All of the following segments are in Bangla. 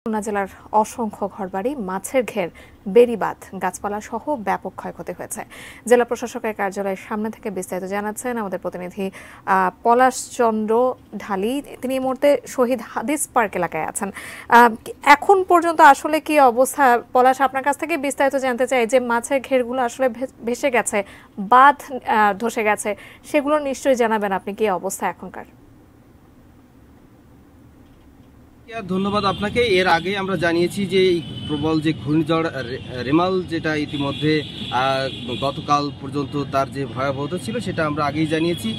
খুলনা জেলার অসংখ্য ঘরবাড়ি, মাছের ঘের, বেড়িবাঁধ, গাছপালা সহ ব্যাপক ক্ষয়ক্ষতি হয়েছে। জেলা প্রশাসকের কার্যালয়ের সামনে থেকে বিস্তারিত জানাচ্ছেন আমাদের প্রতিনিধি পলাশ চন্দ্র ঢালি। তিনি এই মুহূর্তে শহীদ হাদিস পার্ক এলাকায় আছেন। এখন পর্যন্ত আসলে কি অবস্থা, পলাশ, আপনার কাছ থেকে বিস্তারিত জানতে চাই। যে মাছের ঘেরগুলো আসলে ভেসে গেছে, বাঁধ ধসে গেছে, সেগুলো নিশ্চয়ই জানাবেন আপনি কি অবস্থা এখনকার। ধন্যবাদ আপনাকে। এর আগে আমরা জানিয়েছি যে প্রবল যে ঘূর্ণিঝড় রেমাল, যেটা ইতিমধ্যে গতকাল পর্যন্ত তার যে ভয়াবহতা ছিল সেটা আমরা আগেই জানিয়েছি।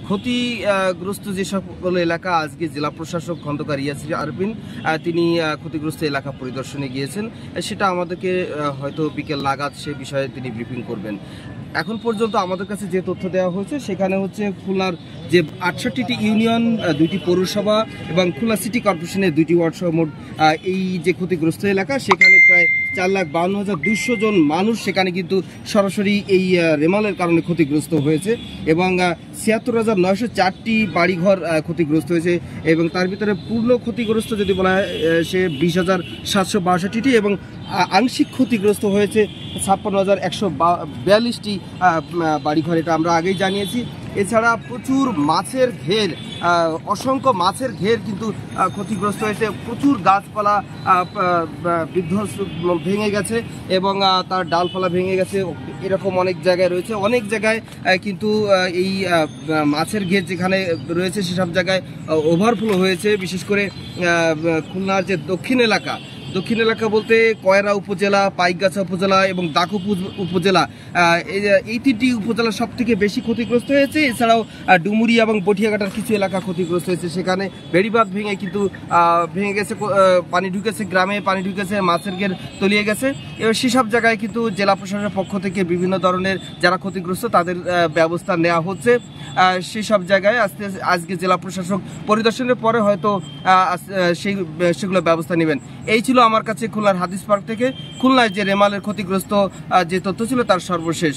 ক্ষতিগ্রস্ত যে সকল এলাকা, আজকে জেলা প্রশাসক খন্দকার ইয়াসির আরবিন তিনি ক্ষতিগ্রস্ত এলাকা পরিদর্শনে গিয়েছেন। সেটা আমাদেরকে হয়তো বিকেল নাগাদ সে বিষয়ে তিনি ব্রিফিং করবেন। এখন পর্যন্ত আমাদের কাছে যে তথ্য দেওয়া হয়েছে সেখানে হচ্ছে খুলনার যে 68টি ইউনিয়ন, 2টি পৌরসভা এবং খুলনা সিটি কর্পোরেশনের 2টি ওয়ার্ড সহ মোট এই যে ক্ষতিগ্রস্ত এলাকা, সেখানে প্রায় 4,52,200 জন মানুষ সেখানে কিন্তু সরাসরি এই রেমালের কারণে ক্ষতিগ্রস্ত হয়েছে এবং 76,904টি বাড়িঘর ক্ষতিগ্রস্ত হয়েছে এবং তার ভিতরে পূর্ণ ক্ষতিগ্রস্ত যদি বলা হয় সে 20,762টি এবং আংশিক ক্ষতিগ্রস্ত হয়েছে 56,142টি বাড়িঘর। এটা আমরা আগেই জানিয়েছি। এছাড়া প্রচুর মাছের ঘের, অসংখ্য মাছের ঘের কিন্তু ক্ষতিগ্রস্ত হয়েছে। প্রচুর গাছপালা বিধ্বস্ত ভেঙে গেছে এবং তার ডালপালা ভেঙে গেছে, এরকম অনেক জায়গায় রয়েছে। অনেক জায়গায় কিন্তু এই মাছের ঘের যেখানে রয়েছে সেসব জায়গায় ওভারফ্লো হয়েছে। বিশেষ করে খুলনার যে দক্ষিণ এলাকা বলতে কয়রা উপজেলা, পাইকগাছা উপজেলা এবং দাকুপুর উপজেলা, এই 3টি উপজেলা সব থেকে বেশি ক্ষতিগ্রস্ত হয়েছে। এছাড়াও ডুমুরি এবং বটিয়াঘাটার কিছু এলাকা ক্ষতিগ্রস্ত হয়েছে। সেখানে বেড়িবাঁধ ভেঙে গেছে, পানি ঢুকেছে, গ্রামে পানি ঢুকেছে, মাছের ঘের তলিয়ে গেছে। এবার সেসব জায়গায় কিন্তু জেলা প্রশাসনের পক্ষ থেকে বিভিন্ন ধরনের যারা ক্ষতিগ্রস্ত তাদের ব্যবস্থা নেওয়া হচ্ছে। সেসব জায়গায় আজকে জেলা প্রশাসক পরিদর্শনের পরে হয়তো সেগুলো ব্যবস্থা নেবেন। এই ছিল আমার কাছে খুলনার হাদিস পার্ক থেকে খুলনায় যে রেমালের ক্ষতিগ্রস্ত যে তথ্য ছিল তার সর্বশেষ।